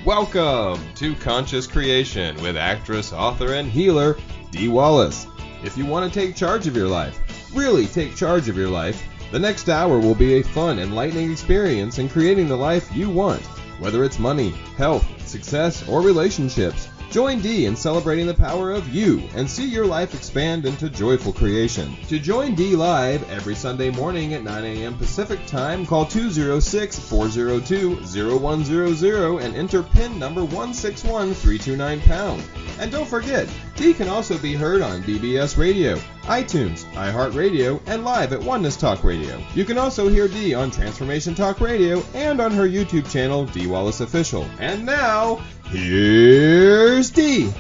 Welcome to Conscious Creation with actress, author, and healer, Dee Wallace. If you want to take charge of your life, really take charge of your life, the next hour will be a fun, enlightening experience in creating the life you want. Whether it's money, health, success, or relationships, join Dee in celebrating the power of you and see your life expand into joyful creation. To join Dee live every Sunday morning at 9 a.m. Pacific Time, call 206-402-0100 and enter PIN number 161329#. And don't forget, Dee can also be heard on BBS Radio, iTunes, iHeartRadio, and live at Oneness Talk Radio. You can also hear Dee on Transformation Talk Radio and on her YouTube channel, Dee Wallace Official. And now, here's Dee.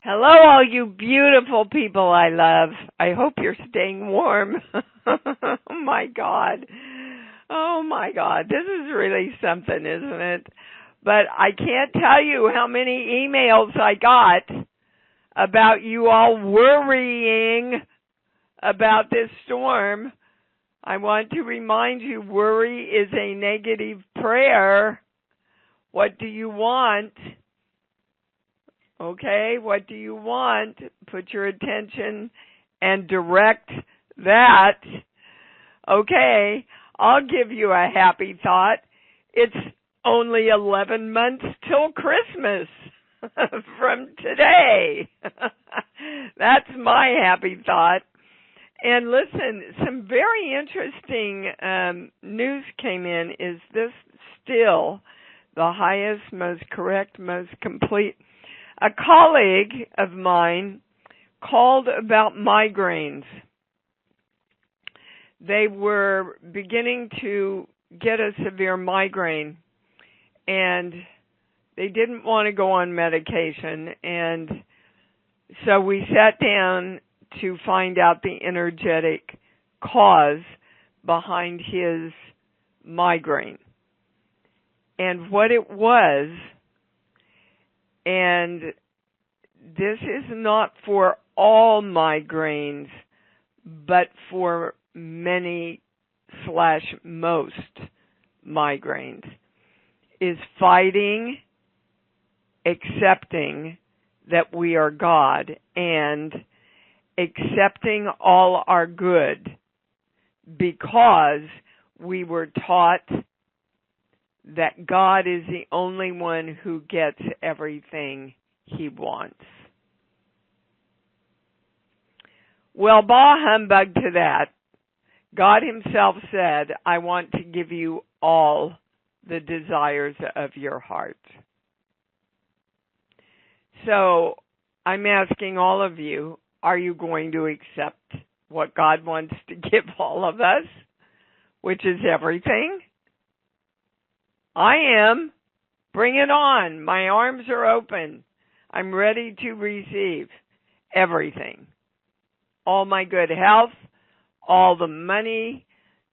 Hello, all you beautiful people I love. I hope you're staying warm. Oh, my God. Oh, my God. This is really something, isn't it? But I can't tell you how many emails I got about you all worrying about this storm. I want to remind you, worry is a negative prayer. What do you want? Okay, what do you want? Put your attention and direct that. Okay, I'll give you a happy thought. It's only 11 months till Christmas from today. That's my happy thought. And listen, some very interesting news came in. Is this still the highest, most correct, most complete? A colleague of mine called about migraines. They were beginning to get a severe migraine, and they didn't want to go on medication, and so we sat down to find out the energetic cause behind his migraine and what it was. And this is not for all migraines, but for many/most migraines, is fighting, accepting that we are God and accepting all our good, because we were taught that God is the only one who gets everything he wants. Well, bah humbug to that. God himself said, I want to give you all the desires of your heart. So I'm asking all of you, are you going to accept what God wants to give all of us, which is everything? I am. Bring it on. My arms are open. I'm ready to receive everything. All my good health, all the money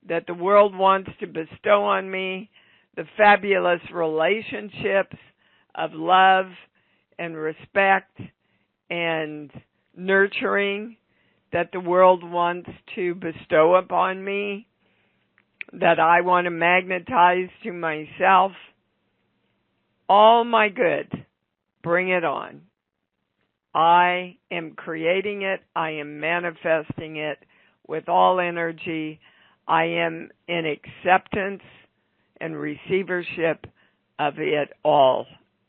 that the world wants to bestow on me, the fabulous relationships of love and respect and nurturing that the world wants to bestow upon me, that I want to magnetize to myself. All my good, bring it on. I am creating it. I am manifesting it with all energy. I am in acceptance and receivership of it all.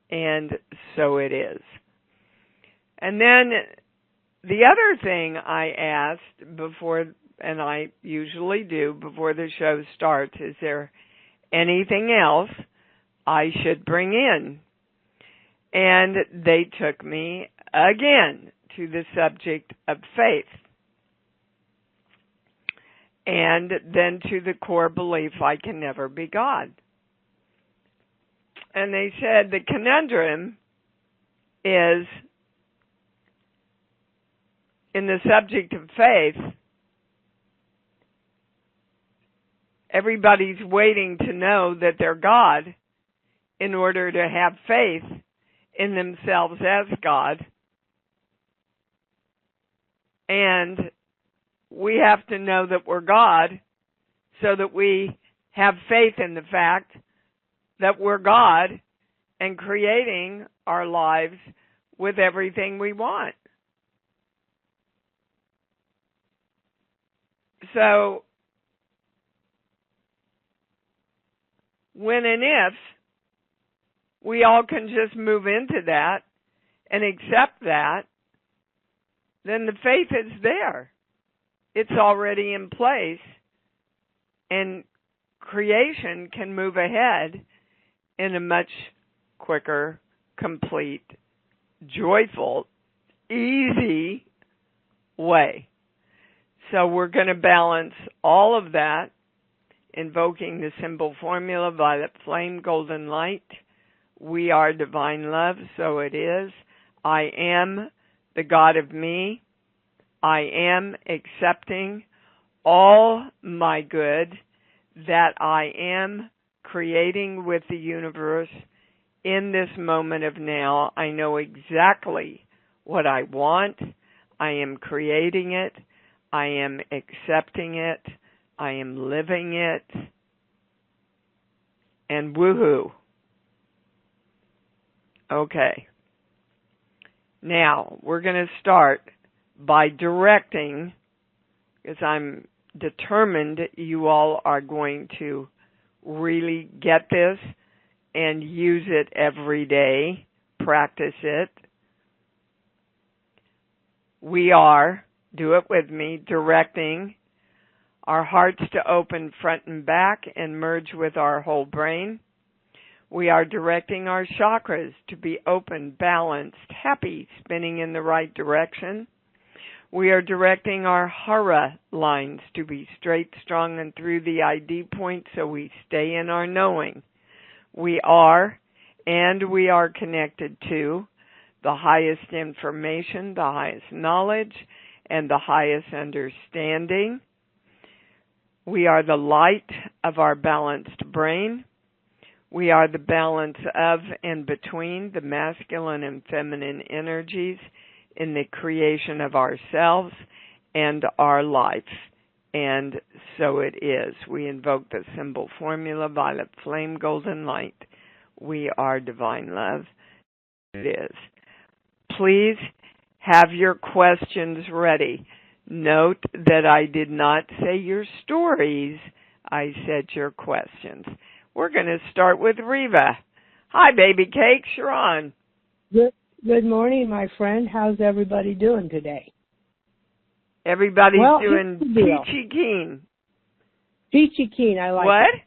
And so it is. And then the other thing I asked before, and I usually do before the show starts, is there anything else I should bring in? And they took me again to the subject of faith, and then to the core belief I can never be God. And they said the conundrum is, in the subject of faith, everybody's waiting to know that they're God in order to have faith in themselves as God. And we have to know that we're God so that we have faith in the fact that we're God and creating our lives with everything we want. So, when and if we all can just move into that and accept that, then the faith is there. It's already in place, and creation can move ahead in a much quicker, complete, joyful, easy way. So we're going to balance all of that, invoking the symbol formula, violet flame, golden light. We are divine love, so it is. I am the God of me. I am accepting all my good that I am creating with the universe in this moment of now. I know exactly what I want. I am creating it. I am accepting it. I am living it. And woohoo. Okay. Now, we're going to start by directing, because I'm determined you all are going to really get this and use it every day, practice it. We are, do it with me, directing our hearts to open front and back and merge with our whole brain. We are directing our chakras to be open, balanced, happy, spinning in the right direction. We are directing our hara lines to be straight, strong, and through the ID point so we stay in our knowing. We are connected to the highest information, the highest knowledge, and the highest understanding. We are the light of our balanced brain. We are the balance of and between the masculine and feminine energies in the creation of ourselves and our life. And so it is. We invoke the symbol formula, violet flame, golden light. We are divine love. It is. Please have your questions ready. Note that I did not say your stories. I said your questions. We're going to start with Reva. Hi, baby cakes. You're on. Good morning, my friend. How's everybody doing today? Everybody's doing peachy keen. Peachy keen, I like what? it.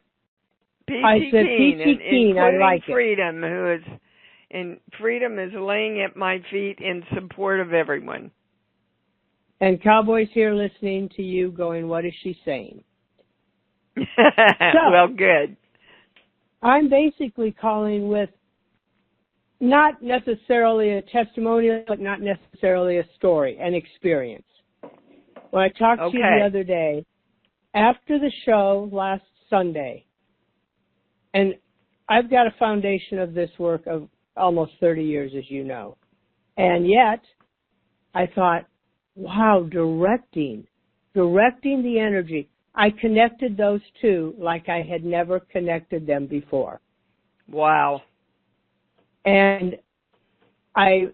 Peachy I said keen, peachy keen, I like Freedom, Freedom is laying at my feet in support of everyone. And Cowboy's here listening to you going, what is she saying? Well, good. I'm basically calling with not necessarily a testimonial, but not necessarily a story, an experience. When I talked to you the other day, after the show last Sunday, and I've got a foundation of this work of almost 30 years, as you know, and yet I thought, wow, directing the energy. I connected those two like I had never connected them before. Wow. And I,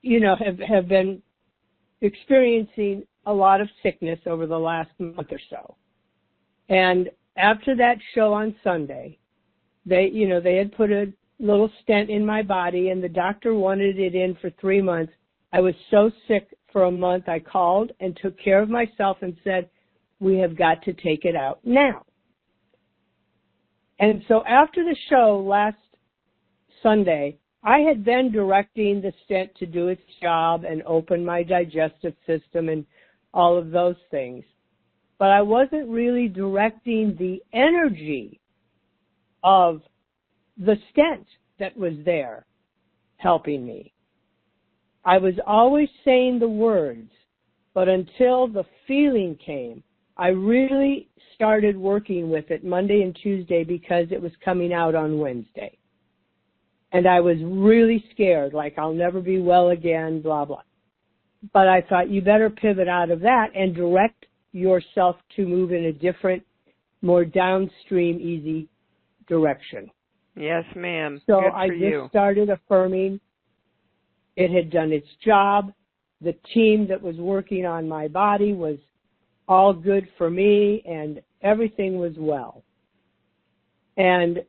have been experiencing a lot of sickness over the last month or so. And after that show on Sunday, they had put a little stent in my body, and the doctor wanted it in for 3 months. I was so sick for a month, I called and took care of myself and said, we have got to take it out now. And so after the show last Sunday, I had been directing the stent to do its job and open my digestive system and all of those things. But I wasn't really directing the energy of the stent that was there helping me. I was always saying the words, but until the feeling came, I really started working with it Monday and Tuesday because it was coming out on Wednesday. And I was really scared, like I'll never be well again, blah, blah. But I thought you better pivot out of that and direct yourself to move in a different, more downstream, easy direction. Yes, ma'am. So Good I for just you. started affirming it had done its job. The team that was working on my body was all good for me, and everything was well. And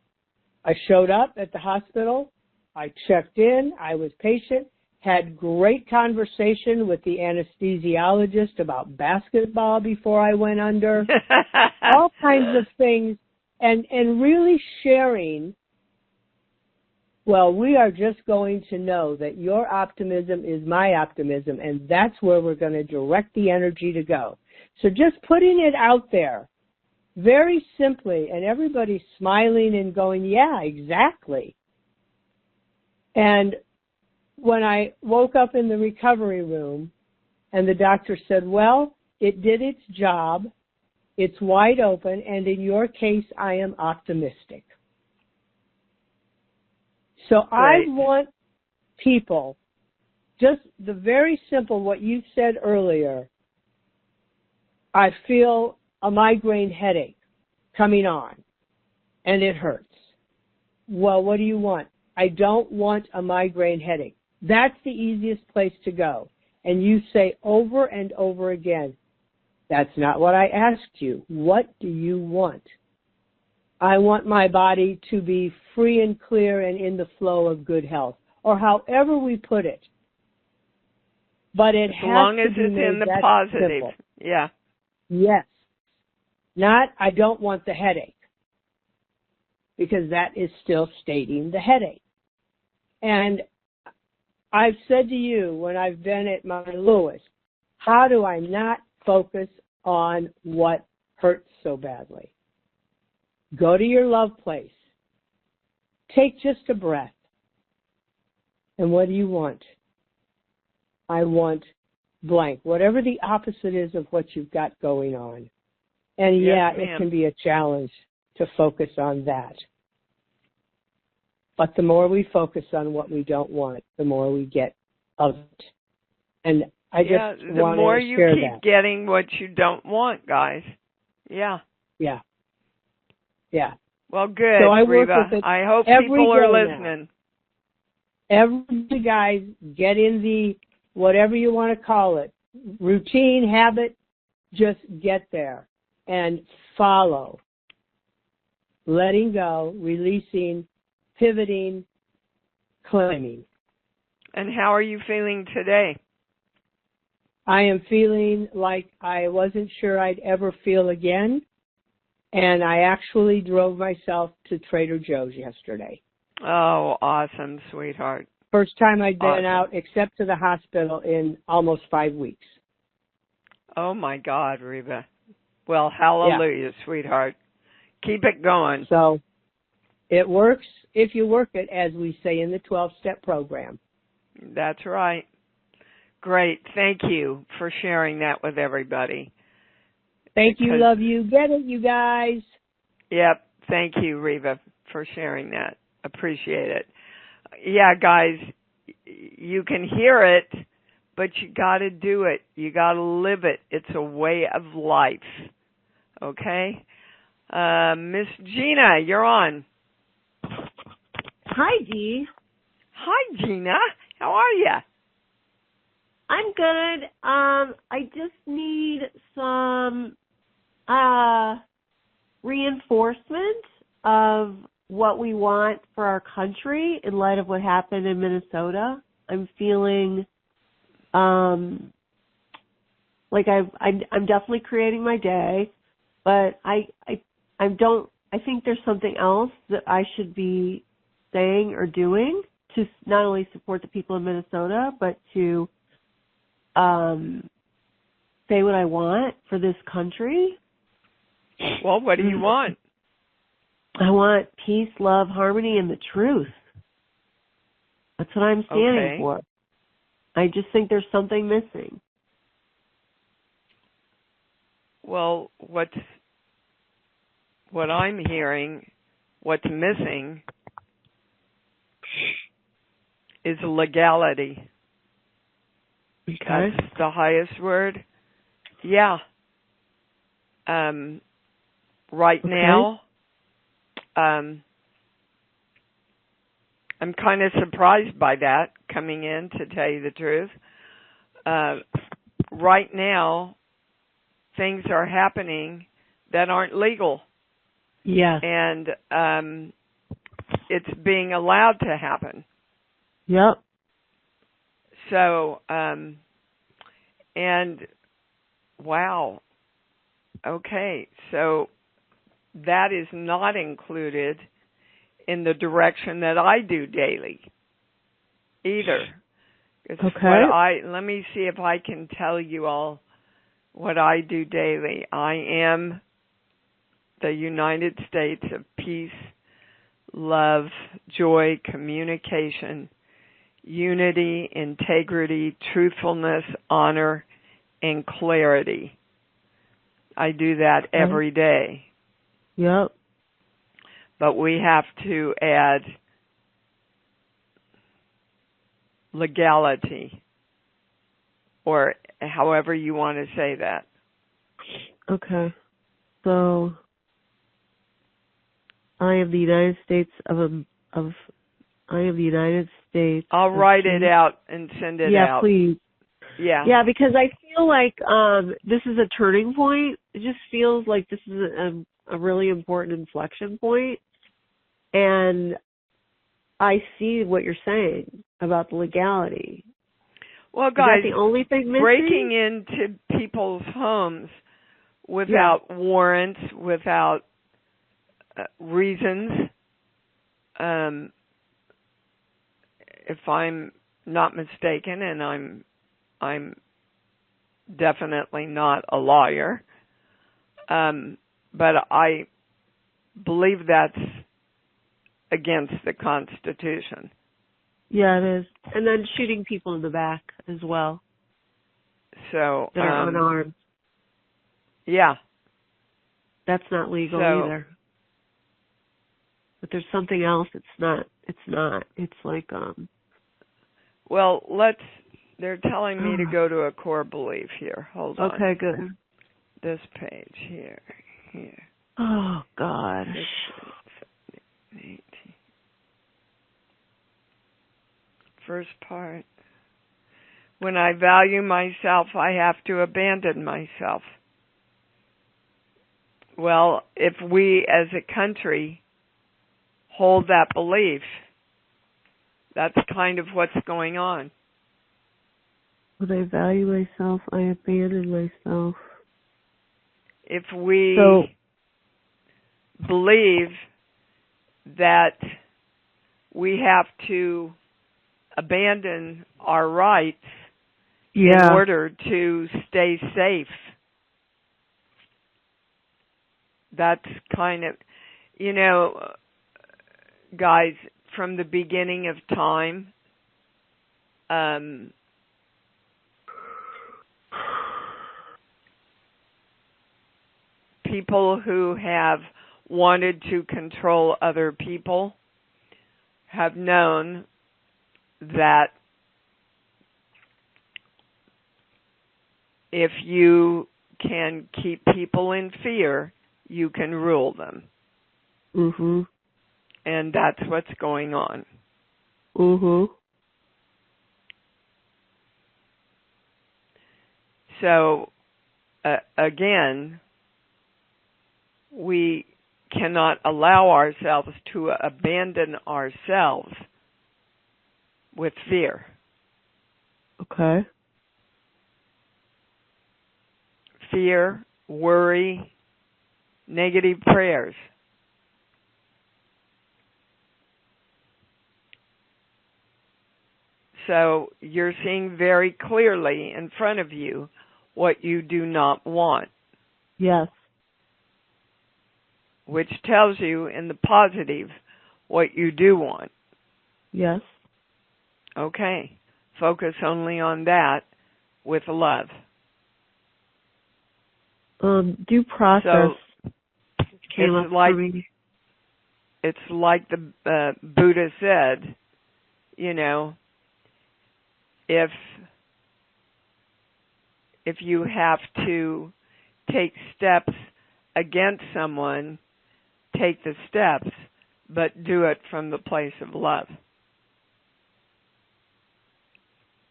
I showed up at the hospital. I checked in. I was patient. Had great conversation with the anesthesiologist about basketball before I went under. All kinds of things. And really sharing, well, we are just going to know that your optimism is my optimism, and that's where we're going to direct the energy to go. So just putting it out there very simply, and everybody smiling and going, yeah, exactly. And when I woke up in the recovery room and the doctor said, well, it did its job, it's wide open, and in your case, I am optimistic. So Great. I want people, just the very simple, what you said earlier, I feel a migraine headache coming on, and it hurts. Well, what do you want? I don't want a migraine headache. That's the easiest place to go. And you say over and over again, that's not what I asked you. What do you want? I want my body to be free and clear and in the flow of good health, or however we put it. But it As has long to as be it's made in the that positive. simple. Yeah. Yes. Not, I don't want the headache, because that is still stating the headache. And I've said to you when I've been at my lowest, how do I not focus on what hurts so badly? Go to your love place. Take just a breath. And what do you want? I want blank, whatever the opposite is of what you've got going on. And Yes, it ma'am. can be a challenge to focus on that. But the more we focus on what we don't want, the more we get of it. And I just the want more to you share keep that. getting what you don't want, guys. Yeah. Yeah. Yeah. Well, good, So I work Reva. with it I hope every people are day now. listening. Every guys get in the, whatever you want to call it, routine, habit, just get there and follow. Letting go, releasing, pivoting, claiming. And how are you feeling today? I am feeling like I wasn't sure I'd ever feel again, and I actually drove myself to Trader Joe's yesterday. Oh, awesome, sweetheart. First time I'd been Awesome. out except to the hospital in almost 5 weeks. Oh, my God, Reva. Well, hallelujah, sweetheart. Keep it going. So it works if you work it, as we say in the 12-step program. That's right. Great. Thank you for sharing that with everybody. Thank you, Because- love you. Get it, you guys. Yep. Thank you, Reva, for sharing that. Appreciate it. Yeah, guys, you can hear it, but you got to do it. You got to live it. It's a way of life. Okay? Miss Gina, you're on. Hi, Dee. Hi, Gina. How are you? I'm good. I just need some reinforcement of what we want for our country in light of what happened in Minnesota. I'm feeling like I'm definitely creating my day, but I think there's something else that I should be saying or doing to not only support the people in Minnesota, but to say what I want for this country. Well, what do you want? I want peace, love, harmony, and the truth. That's what I'm standing for. I just think there's something missing. Well, what I'm hearing, what's missing is legality. Okay. That's the highest word. Yeah. Right now, I'm kind of surprised by that coming in, to tell you the truth. Right now, things are happening that aren't legal. Yes. And it's being allowed to happen. Yep. So, and wow. Okay, so that is not included in the direction that I do daily either. Okay. Let me see if I can tell you all what I do daily. I am the United States of peace, love, joy, communication, unity, integrity, truthfulness, honor, and clarity. I do that every day. Yep. But we have to add legality, or however you want to say that. Okay. So I am the United States I am the United States. I'll write it out and send it out. Yeah, please. Yeah. Yeah, because I feel like this is a turning point. It just feels like this is a really important inflection point. And I see what you're saying about the legality. Well, guys, is that the only thing missing? Breaking into people's homes without warrants, without reasons, if I'm not mistaken, and I'm definitely not a lawyer, but I believe that's against the Constitution. Yeah, it is. And then shooting people in the back as well. So they're unarmed. Yeah. That's not legal either. But there's something else. It's not. It's like Well, they're telling me to go to a core belief here. Hold on. Okay, good. This page here. Oh God. 18. First part. When I value myself, I have to abandon myself. Well, if we as a country hold that belief, that's kind of what's going on. When I value myself, I abandon myself. If we believe that we have to abandon our rights in order to stay safe, that's kind of, guys, from the beginning of time, people who have wanted to control other people have known that if you can keep people in fear, you can rule them. Mhm. And that's what's going on. Mhm. So, again, we cannot allow ourselves to abandon ourselves with fear. Okay. Fear, worry, negative prayers. So you're seeing very clearly in front of you what you do not want. Yes. Which tells you in the positive what you do want. Yes. Okay. Focus only on that with love. Due process came up for me. It's like the Buddha said, if you have to take steps against someone, take the steps, but do it from the place of love.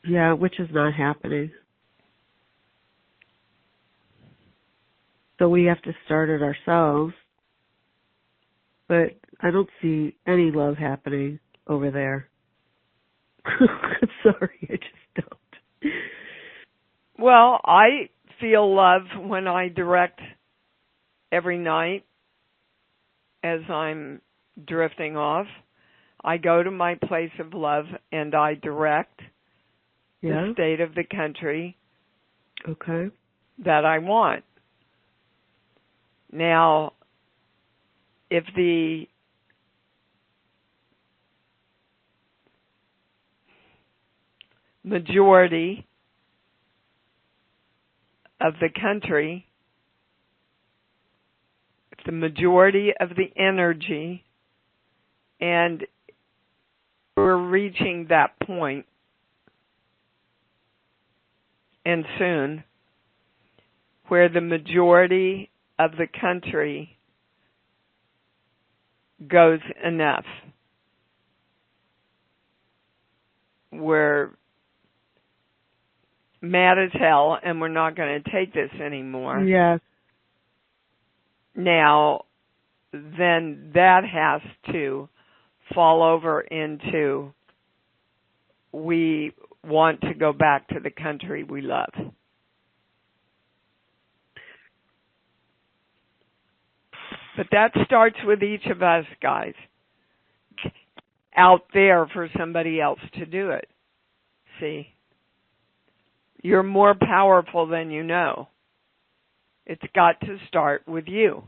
Yeah, which is not happening. So we have to start it ourselves. But I don't see any love happening over there. Sorry, I just don't. Well, I feel love when I direct every night as I'm drifting off. I go to my place of love and I direct the state of the country that I want. Now, if the majority of the country, if the majority of the energy, and we're reaching that point, and soon, where the majority of the country goes enough. We're mad as hell and we're not going to take this anymore. Yes. Now, then that has to fall over into we want to go back to the country we love. But that starts with each of us, guys, out there for somebody else to do it. See? You're more powerful than you know. It's got to start with you.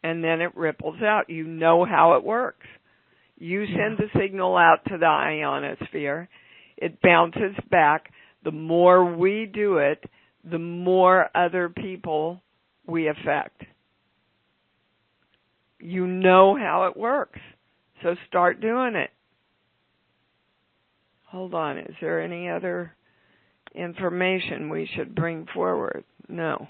And then it ripples out. You know how it works. You send the signal out to the ionosphere. It bounces back. The more we do it, the more other people we affect. You know how it works. So start doing it. Hold on. Is there any other information we should bring forward? No.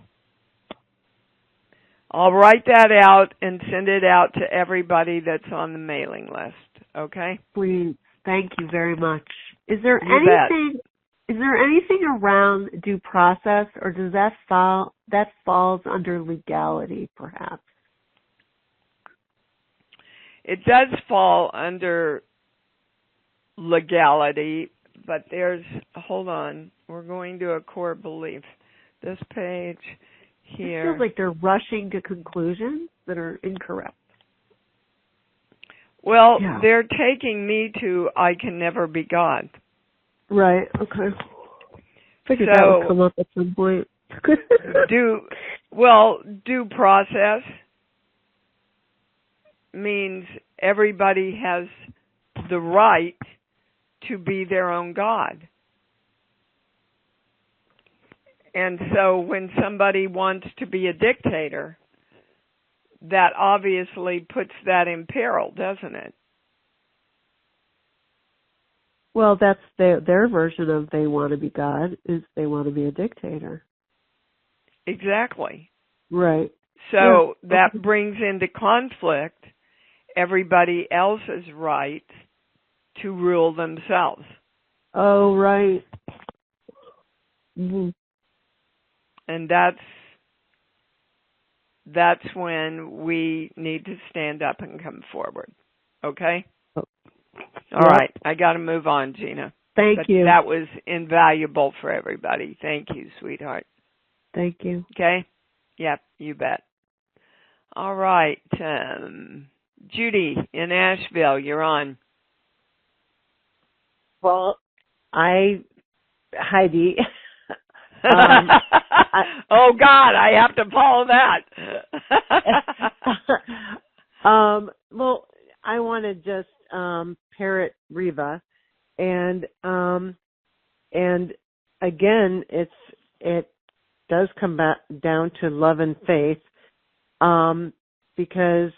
I'll write that out and send it out to everybody that's on the mailing list. Okay? Please. Thank you very much. Is there anything around due process, or does that falls under legality, perhaps? It does fall under legality, but hold on, we're going to a core belief. This page here. It feels like they're rushing to conclusions that are incorrect. Well, they're taking me to I can never be God. Right, okay. Figured that would come up at some point. due process means everybody has the right to be their own God. And so when somebody wants to be a dictator, that obviously puts that in peril, doesn't it? Well, that's their version of they want to be God, is they want to be a dictator. Exactly. Right. So that brings into conflict everybody else's right to rule themselves. Oh, right. Mm-hmm. And that's when we need to stand up and come forward. Okay? All right. I got to move on, Gina. Thank you. That was invaluable for everybody. Thank you, sweetheart. Thank you. Okay? Yep, you bet. All right. Judy in Asheville, you're on. Well, Heidi. Oh, God, I have to follow that. Well, I want to just parrot Reva, and again, it does come back down to love and faith, because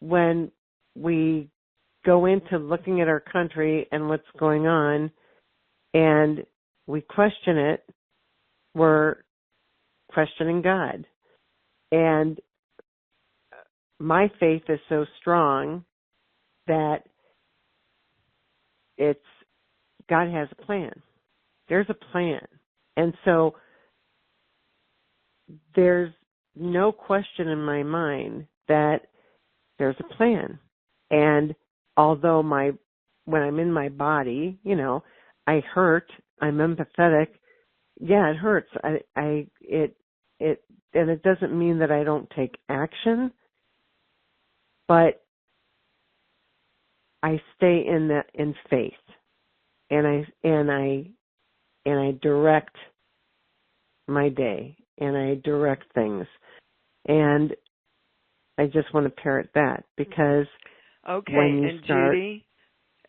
when we go into looking at our country and what's going on, and we question it, we're questioning God. And my faith is so strong that it's God has a plan. There's a plan. And so there's no question in my mind that there's a plan. And although when I'm in my body, I hurt, I'm empathetic. Yeah, it hurts. And it doesn't mean that I don't take action, but I stay in faith, and I direct my day, and I direct things, and I just want to parrot that because okay, when you and start, Judy,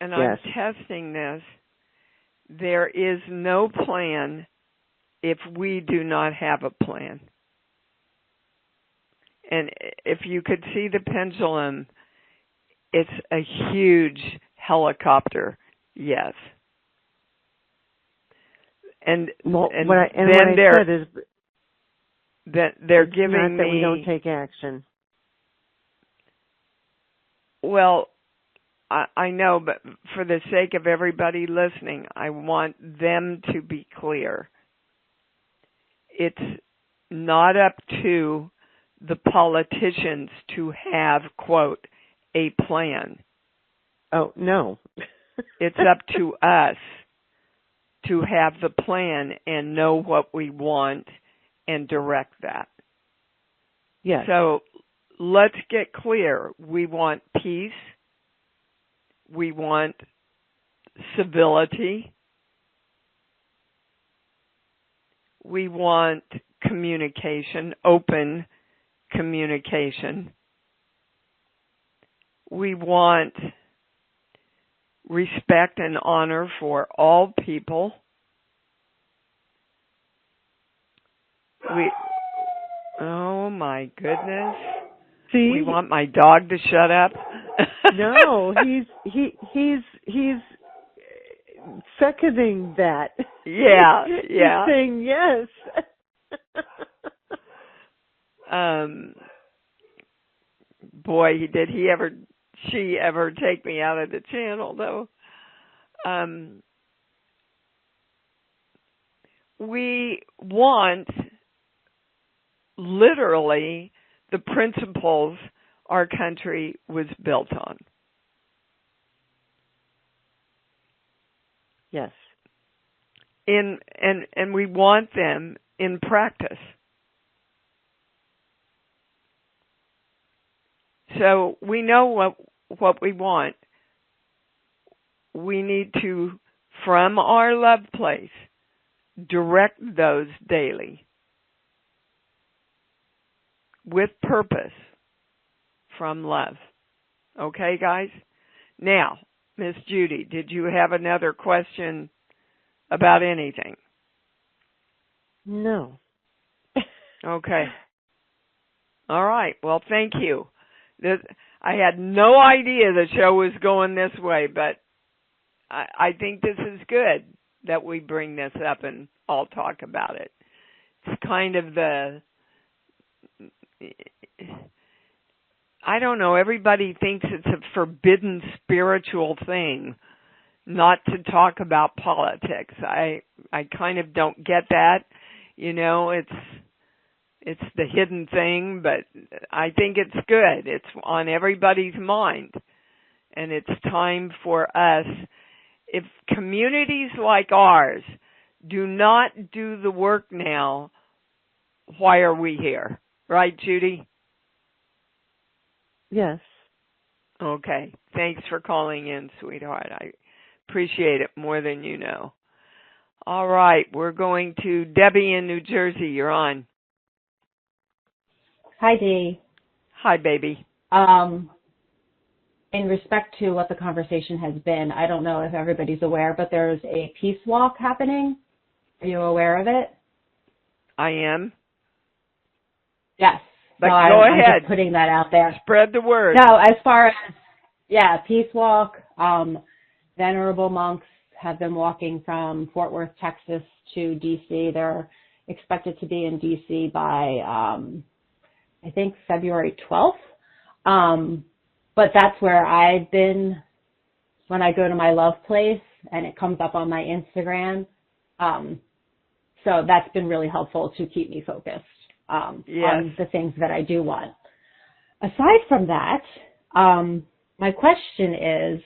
and yes. I'm testing this. There is no plan if we do not have a plan. And if you could see the pendulum, it's a huge helicopter, yes. And what then I said is that they're it's giving not that me, we don't take action. Well, I know, but for the sake of everybody listening, I want them to be clear. It's not up to the politicians to have, quote, a plan. Oh, no. It's up to us to have the plan and know what we want and direct that. Yes. So let's get clear. We want peace. We want civility. We want communication, open communication. We want respect and honor for all people. Oh my goodness. See? We want my dog to shut up. No, he's seconding that. Yeah. He's saying yes. Boy, did she ever take me out of the channel though. We want literally the principles our country was built on. Yes. And we want them in practice. So we know what we want. We need to, from our love place, direct those daily with purpose from love. Okay, guys? Now, Miss Judy, did you have another question about anything? No. Okay. All right. Well, thank you. I had no idea the show was going this way, but I think this is good that we bring this up and all talk about it. It's kind of I don't know, everybody thinks it's a forbidden spiritual thing not to talk about politics. I kind of don't get that. It's the hidden thing, but I think it's good. It's on everybody's mind. And it's time for us, if communities like ours do not do the work now, why are we here? Right, Judy? Yes. Okay. Thanks for calling in, sweetheart. I appreciate it more than you know. All right. We're going to Debbie in New Jersey. You're on. Hi, Dee. Hi, baby. In respect to what the conversation has been, I don't know if everybody's aware, but there's a peace walk happening. Are you aware of it? I am. Yes. But so go I'm ahead. just putting that out there. Spread the word. No, as far as, peace walk, venerable monks have been walking from Fort Worth, Texas to D.C. They're expected to be in D.C. by, I think, February 12th. But that's where I've been when I go to my love place and it comes up on my Instagram. So that's been really helpful to keep me focused on the things that I do want. Aside from that, my question is,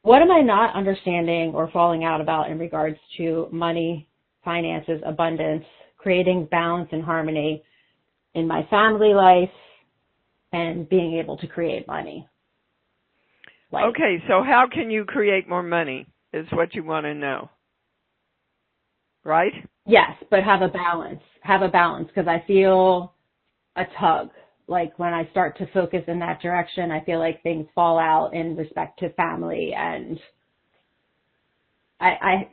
what am I not understanding or falling out about in regards to money, finances, abundance, creating balance and harmony in my family life, and being able to create money? Okay, so how can you create more money is what you want to know, right? Yes, but have a balance. Have a balance, because I feel a tug. Like when I start to focus in that direction, I feel like things fall out in respect to family, and I'm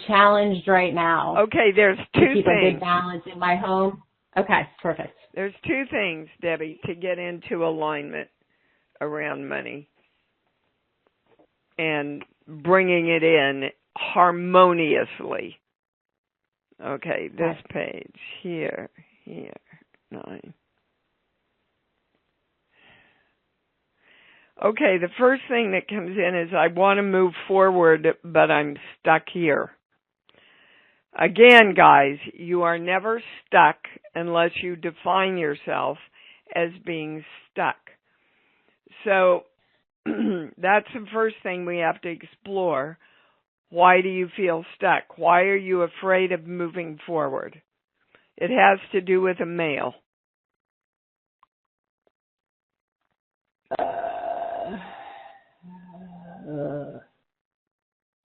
challenged right now. Okay, there's two to keep things. a good balance in my home. Okay, perfect. There's two things, Debbie, to get into alignment around money and bringing it in harmoniously. Okay, this page, here, 9. Okay, the first thing that comes in is I want to move forward, but I'm stuck here. Again, guys, you are never stuck unless you define yourself as being stuck. So that's the first thing we have to explore. Why do you feel stuck? Why are you afraid of moving forward? It has to do with a male.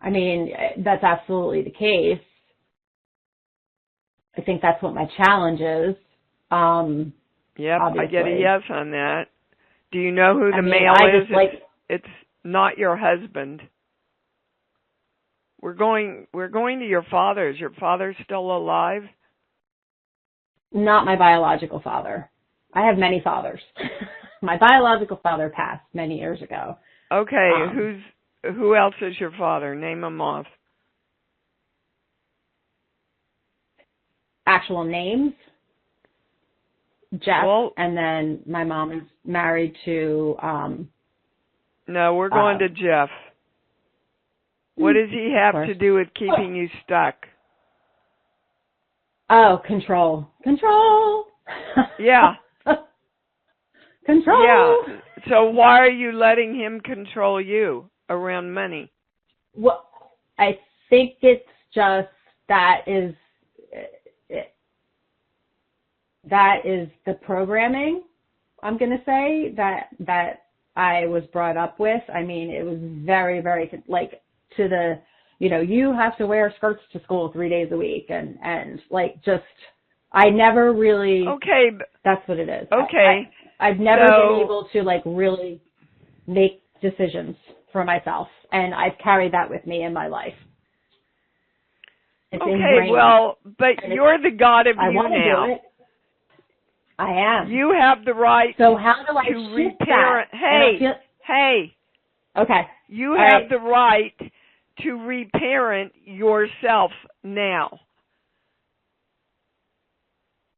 I mean, that's absolutely the case. I think that's what my challenge is. Yep, obviously. I get a yes on that. Do you know who the male is? It's not your husband. We're going to your father. Is your father still alive? Not my biological father. I have many fathers. My biological father passed many years ago. Okay, who else is your father? Name them off. Actual names? Jeff, and then my mom is married to... no, we're going to Jeff. What does he have to do with keeping you stuck? Oh, control. Control! Yeah. Control! Yeah. So why are you letting him control you around money? Well, I think it's just that is the programming, I'm going to say, that I was brought up with. I mean, it was very, very, like, to the, you have to wear skirts to school 3 days a week, and like, just, I never really, okay, that's what it is. Okay. I've never been able to, like, really make decisions for myself, and I've carried that with me in my life. It's ingrained. Well, but you're the God of you now. Do it. I am. You have the right so how do I to shift reparent. that? Hey. Okay. You have the right to reparent yourself now.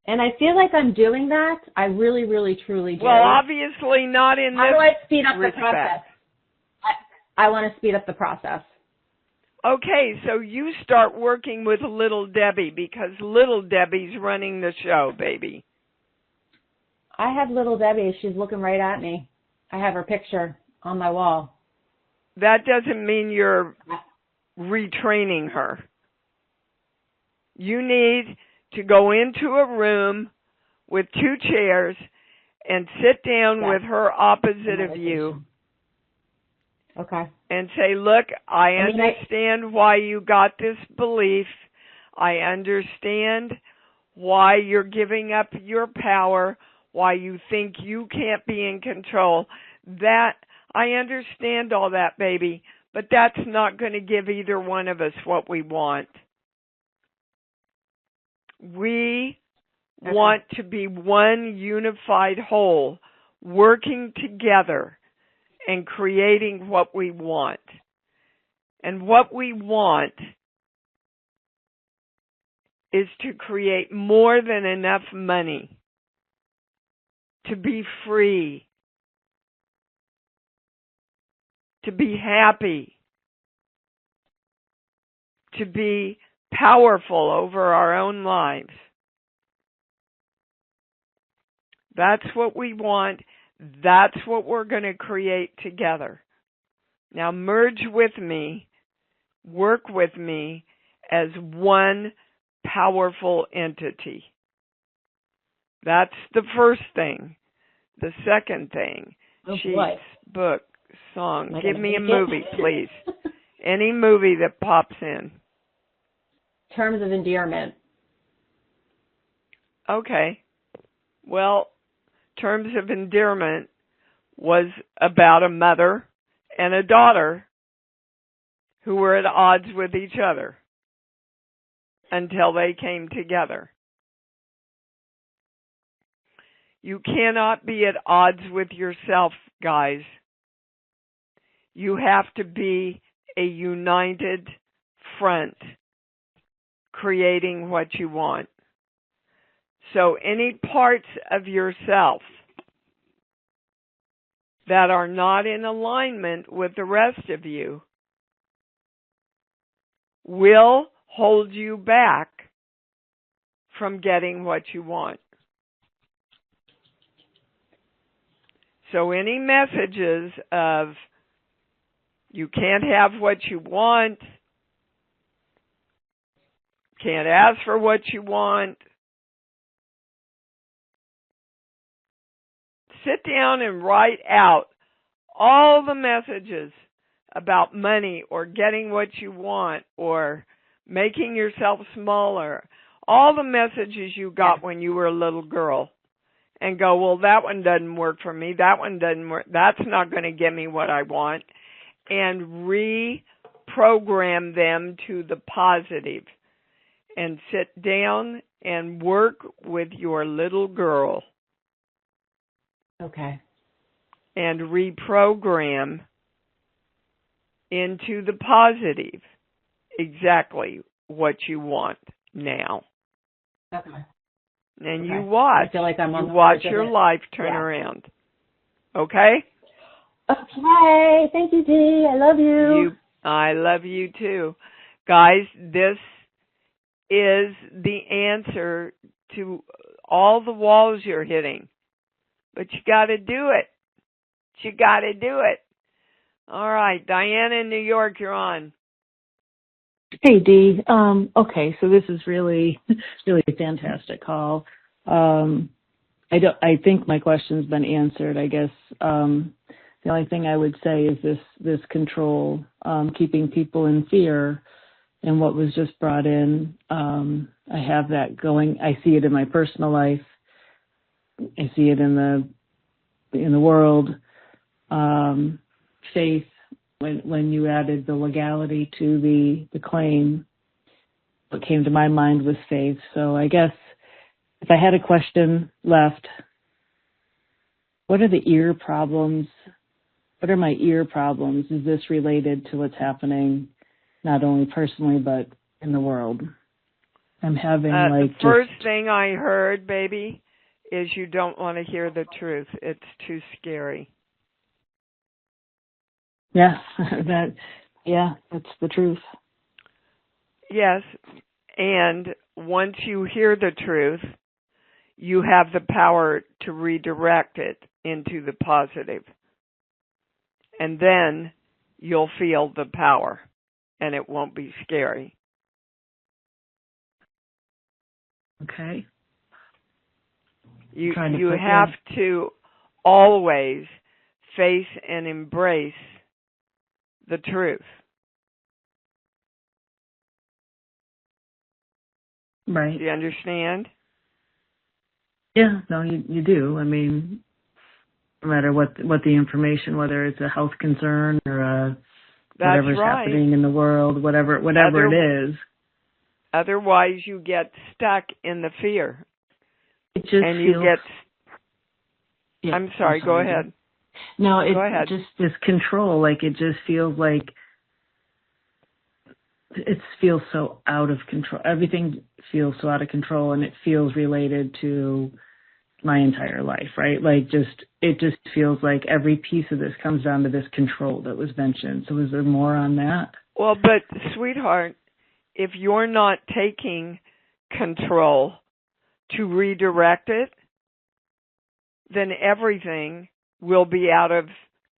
And I feel like I'm doing that. I really, really, truly do. Well, obviously not in How this do I speed up respect. the process? I want to speed up the process. Okay, so you start working with Little Debbie, because Little Debbie's running the show, baby. I have Little Debbie. She's looking right at me. I have her picture on my wall. That doesn't mean you're retraining her. You need to go into a room with 2 chairs and sit down with her opposite of you. Okay. And say, look, I understand why you got this belief. I understand why you're giving up your power, why you think you can't be in control. That, I understand all that, baby, but that's not going to give either one of us what we want. We want to be one unified whole, working together and creating what we want. And what we want is to create more than enough money to be free, to be happy, to be powerful over our own lives. That's what we want. That's what we're going to create together. Now merge with me, work with me as one powerful entity. That's the first thing. The second thing, sheets, book, song. Give me a movie, please. Any movie that pops in. Terms of endearment. Okay. Well, Terms of Endearment was about a mother and a daughter who were at odds with each other until they came together. You cannot be at odds with yourself, guys. You have to be a united front, creating what you want. So any parts of yourself that are not in alignment with the rest of you will hold you back from getting what you want. So any messages of you can't have what you want, can't ask for what you want, sit down and write out all the messages about money or getting what you want or making yourself smaller, all the messages you got when you were a little girl, and go, well, that one doesn't work for me, that one doesn't work, that's not going to get me what I want, and reprogram them to the positive, and sit down and work with your little girl. Okay. And reprogram into the positive exactly what you want now. Okay. And you watch. I feel like I'm on you watch your life turn around. Okay? Okay. Thank you, Dee. I love you. I love you too. Guys, this is the answer to all the walls you're hitting. But you got to do it. You got to do it. All right, Diana in New York, you're on. Hey, Dee. Okay, so this is really a fantastic call. I think my question's been answered. I guess the only thing I would say is this control, keeping people in fear, and what was just brought in. I have that going. I see it in my personal life. I see it in the world. Faith, when you added the legality to the claim, what came to my mind was faith. So I guess if I had a question left, what are the ear problems? What are my ear problems? Is this related to what's happening not only personally but in the world? I'm having the first thing I heard, baby, is you don't want to hear the truth. It's too scary. Yeah, that's the truth. Yes, and once you hear the truth, you have the power to redirect it into the positive. And then you'll feel the power, and it won't be scary. Okay. You have to always face and embrace the truth. Right. Do you understand? Yeah, no, you do. I mean, no matter what the information, whether it's a health concern or whatever's happening in the world, whatever it is. Otherwise, you get stuck in the fear. It just feels. I'm sorry. Go ahead. No, go ahead. Just this control. Like it just feels like it feels so out of control. Everything feels so out of control, and it feels related to my entire life, right? Like it just feels like every piece of this comes down to this control that was mentioned. So is there more on that? Well, but sweetheart, if you're not taking control to redirect it, then everything will be out of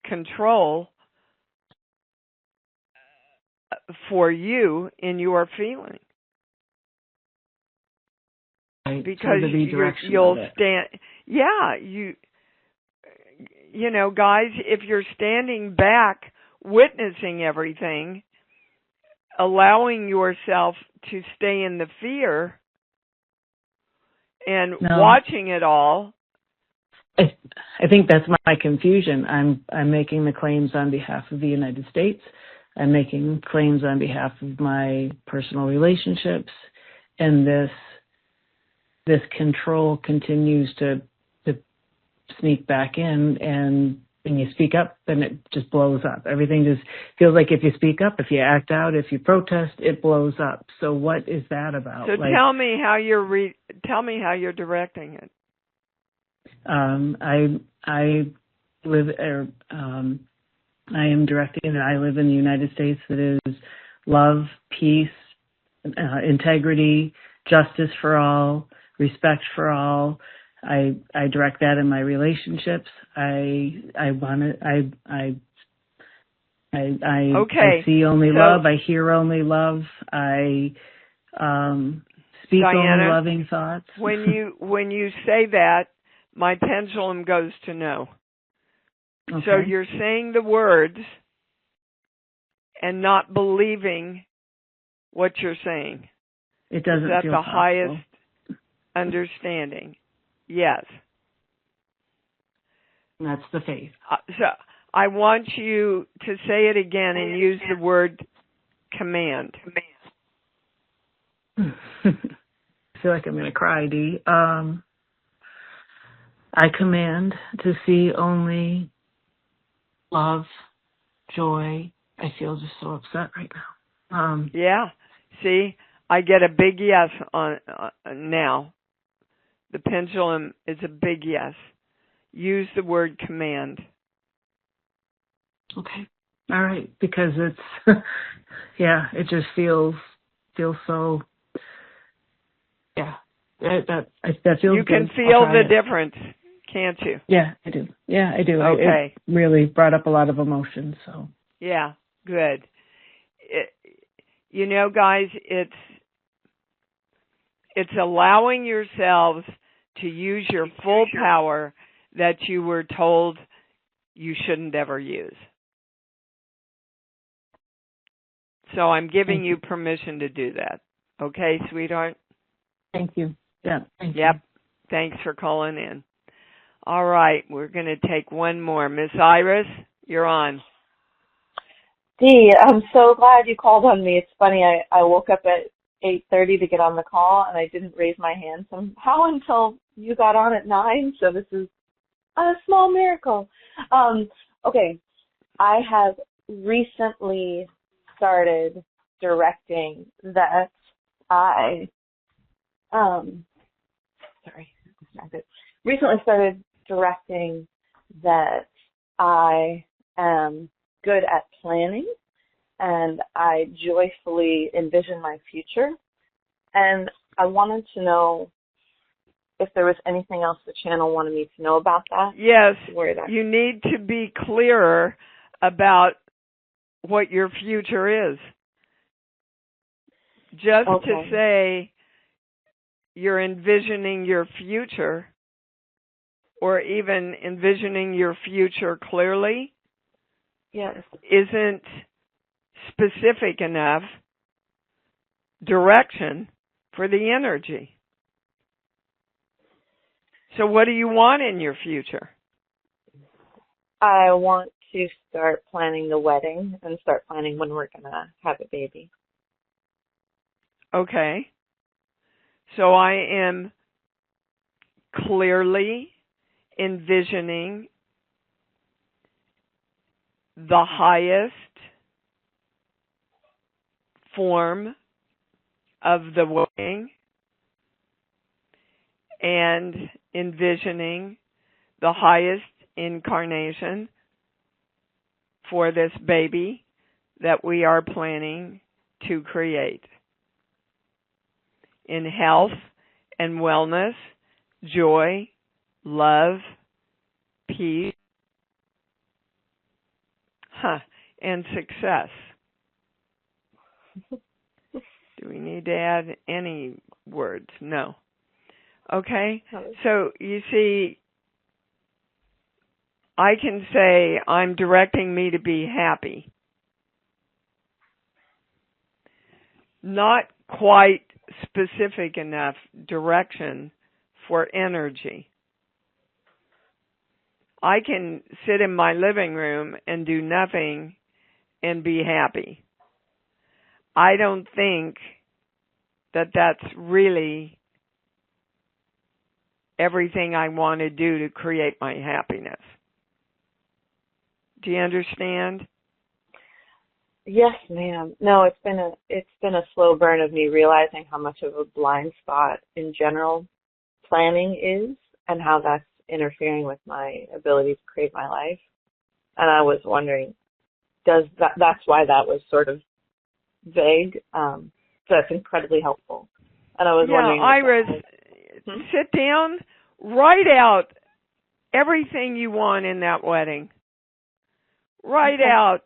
control for you in your feeling. Right. Because so the redirection you'll of it. stand, yeah, you know, guys, if you're standing back witnessing everything, allowing yourself to stay in the fear and watching it all. I think that's my confusion. I'm making the claims on behalf of the United States. I'm making claims on behalf of my personal relationships, and this control continues to sneak back in, and when you speak up, then it just blows up. Everything just feels like if you speak up, if you act out, if you protest, it blows up. So what is that about? So tell me how you're directing it. I am directing it. I live in the United States that is love, peace, integrity, justice for all, respect for all. I direct that in my relationships. I see only love. I hear only love. I speak Diana, only loving thoughts. when you say that, my pendulum goes to no. Okay. So you're saying the words and not believing what you're saying. It doesn't feel the possible. Highest understanding. Yes. That's the faith. So I want you to say it again and use the word command. I feel like I'm going to cry, Dee. I command to see only love, joy. I feel just so upset right now. Yeah. See, I get a big yes on now. The pendulum is a big yes. Use the word command. Okay. All right. Because it's, yeah, it just feels so, yeah. That feels You can good. feel the difference, can't you? Yeah, I do. Yeah, I do. Okay. It really brought up a lot of emotion, so. Yeah, good. You know, guys, it's allowing yourselves to use your full power that you were told you shouldn't ever use. So I'm giving you permission to do that. Okay, sweetheart? Thank you. Yeah, thank you. Yep. Thanks for calling in. All right, we're going to take one more. Miss Iris, you're on. Dee, I'm so glad you called on me. It's funny, I woke up at 8:30 to get on the call, and I didn't raise my hand somehow until you got on at 9, so this is a small miracle. Okay, I have recently started directing that recently started directing that I am good at planning, and I joyfully envision my future. And I wanted to know if there was anything else the channel wanted me to know about that. Yes, you need to be clearer about what your future is. Just to say you're envisioning your future, or even envisioning your future clearly, yes, isn't specific enough direction for the energy. So what do you want in your future? I want to start planning the wedding and start planning when we're going to have a baby. Okay. So I am clearly envisioning the highest form of the wedding and envisioning the highest incarnation for this baby that we are planning to create. In health and wellness, joy, love, peace, and success. Do we need to add any words? No. Okay? So you see, I can say, I'm directing me to be happy. Not quite specific enough direction for energy. I can sit in my living room and do nothing and be happy. I don't think that that's really everything I want to do to create my happiness. Do you understand? Yes, ma'am. No, it's been a slow burn of me realizing how much of a blind spot in general planning is and how that's interfering with my ability to create my life. And I was wondering, that's why that was sort of vague. So that's incredibly helpful. And I was wondering. Iris, sit down, write out everything you want in that wedding. Write out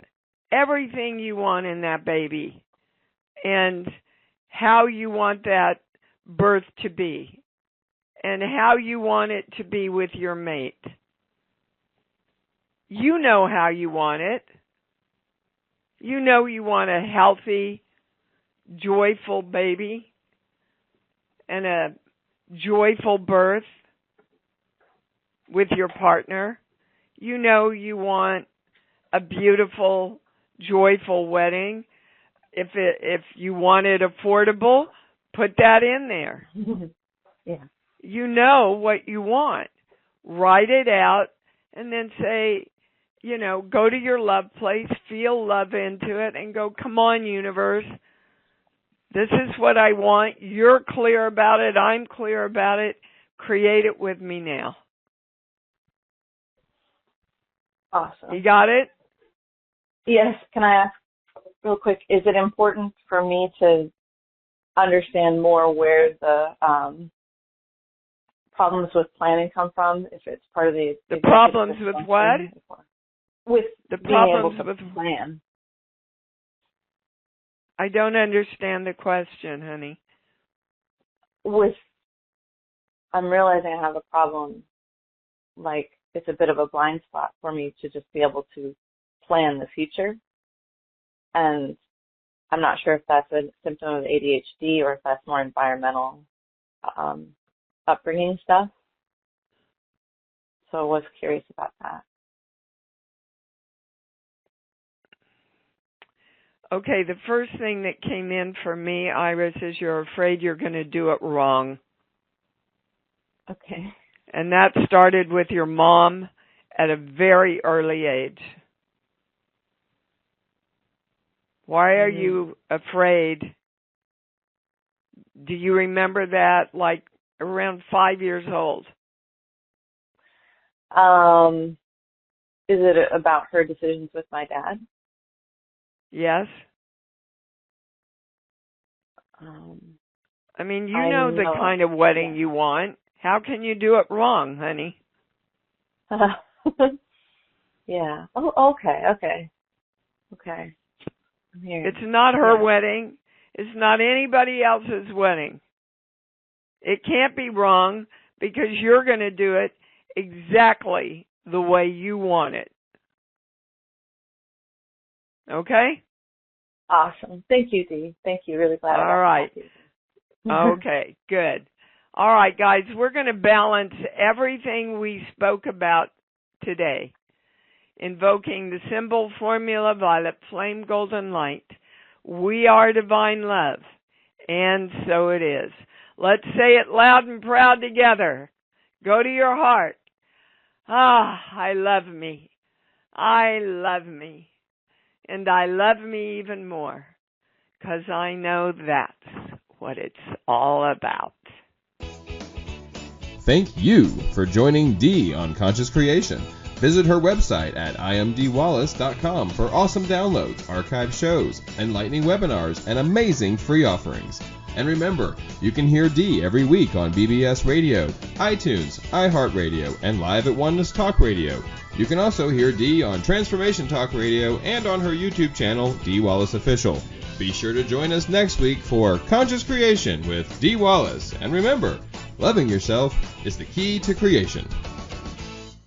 everything you want in that baby and how you want that birth to be and how you want it to be with your mate. You know how you want it. You know you want a healthy, joyful baby and a joyful birth with your partner. You know you want a beautiful, joyful wedding. If you want it affordable, put that in there. Yeah. You know what you want. Write it out and then say, go to your love place, feel love into it, and go, come on, universe. This is what I want. You're clear about it. I'm clear about it. Create it with me now. Awesome. You got it? Yes. Can I ask real quick, is it important for me to understand more where the problems with planning come from, if it's part of the problems with what? With the being problems able to with plan. I don't understand the question, honey. I'm realizing I have a problem, like it's a bit of a blind spot for me to just be able to plan the future. And I'm not sure if that's a symptom of ADHD or if that's more environmental upbringing stuff. So I was curious about that. Okay, the first thing that came in for me, Iris, is you're afraid you're going to do it wrong. Okay. And that started with your mom at a very early age. Why are you afraid? Do you remember that, like around 5 years old? Is it about her decisions with my dad? Yes. I mean, you know the kind of wedding you want. How can you do it wrong, honey? Yeah. Oh, okay. I'm here. It's not her wedding. It's not anybody else's wedding. It can't be wrong because you're going to do it exactly the way you want it. Okay? Awesome. Thank you, Dee. Thank you. Really glad. All right. Okay, good. All right, guys, we're going to balance everything we spoke about today. Invoking the symbol, formula, violet, flame, golden light. We are divine love, and so it is. Let's say it loud and proud together. Go to your heart. I love me. I love me. And I love me even more, because I know that's what it's all about. Thank you for joining Dee on Conscious Creation. Visit her website at imdwallace.com for awesome downloads, archived shows, enlightening webinars, and amazing free offerings. And remember, you can hear Dee every week on BBS Radio, iTunes, iHeartRadio, and live at Oneness Talk Radio. You can also hear Dee on Transformation Talk Radio and on her YouTube channel, Dee Wallace Official. Be sure to join us next week for Conscious Creation with Dee Wallace. And remember, loving yourself is the key to creation.